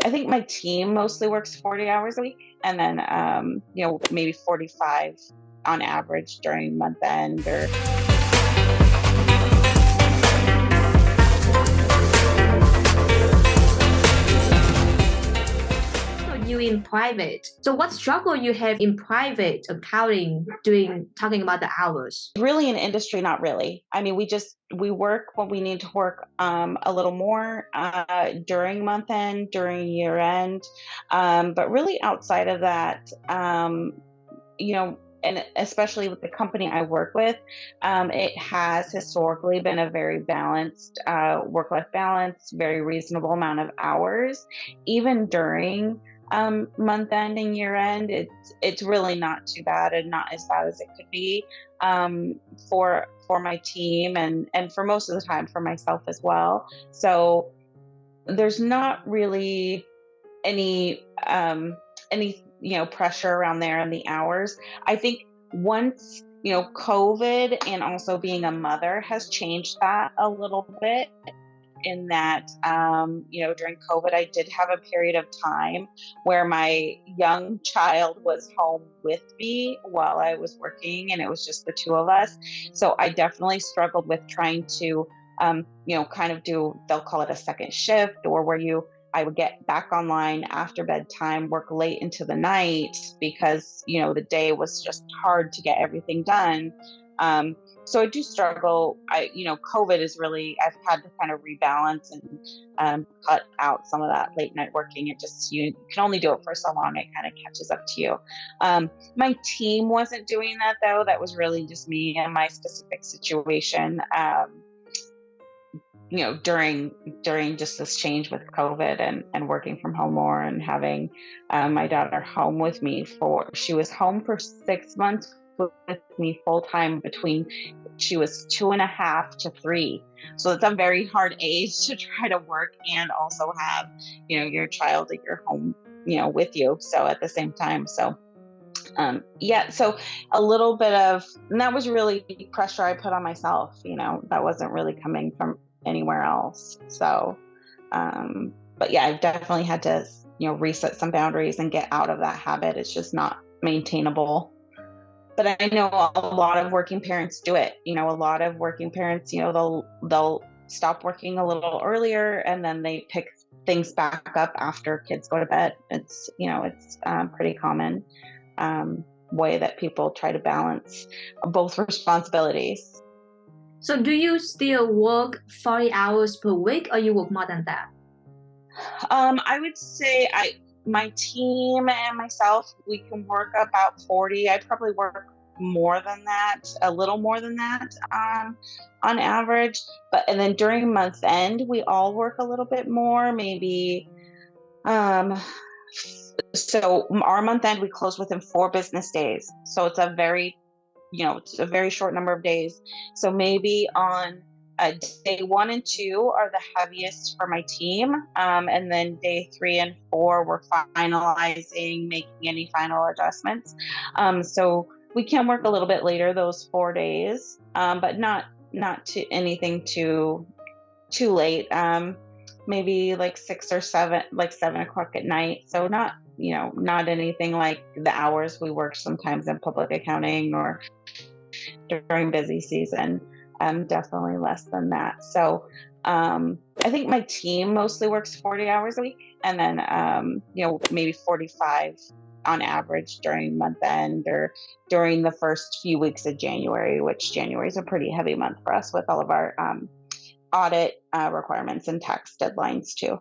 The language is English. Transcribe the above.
I think my team mostly works 40 hours a week, and then maybe 45 on average during month end or So you in private. So what struggle you have in private accounting doing talking about the hours? really in industry, not really. I mean, we work when we need to work a little more during month end, during year end, but really outside of that, and especially with the company I work with, it has historically been a very balanced work-life balance, very reasonable amount of hours, even during month end and year end. It's really not too bad and not as bad as it could be um, for my team and for most of the time for myself as well. So there's not really any pressure around there and the hours. I think once COVID and also being a mother has changed that a little bit, in that during COVID I did have a period of time where my young child was home with me while I was working, and it was just the two of us. So I definitely struggled with trying to kind of do, they'll call it a second shift, or where I would get back online after bedtime, work late into the night because the day was just hard to get everything done. So I do struggle. COVID is really, I've had to kind of rebalance and cut out some of that late night working. It just, you can only do it for so long. It kind of catches up to you. My team wasn't doing that though. That was really just me and my specific situation. During just this change with COVID and working from home more and having my daughter home with me she was home for 6 months with me full time between she was 2.5 to 3. So it's a very hard age to try to work and also have, your child at your home, with you. So at the same time. So so a little bit and that was really pressure I put on myself, that wasn't really coming from anywhere else. So, but yeah, I've definitely had to, reset some boundaries and get out of that habit. It's just not maintainable. But I know a lot of working parents do it. A lot of working parents, they'll stop working a little earlier and then they pick things back up after kids go to bed. It's pretty common way that people try to balance both responsibilities. So do you still work 40 hours per week or you work more than that? I would say my team and myself, we can work about 40. I probably work more than that, a little more than that, on average. And then during month end, we all work a little bit more, maybe. So our month end, we close within 4 business days. So it's a very short number of days. So maybe on day 1 and 2 are the heaviest for my team. And then day 3 and 4, we're finalizing, making any final adjustments. So we can work a little bit later those 4 days, but not to anything too late. Maybe like 6 or 7, like 7 o'clock at night. So not anything like the hours we work sometimes in public accounting or during busy season. Definitely less than that. So I think my team mostly works 40 hours a week, and then maybe 45 on average during month end or during the first few weeks of January, which January is a pretty heavy month for us with all of our audit requirements and tax deadlines too.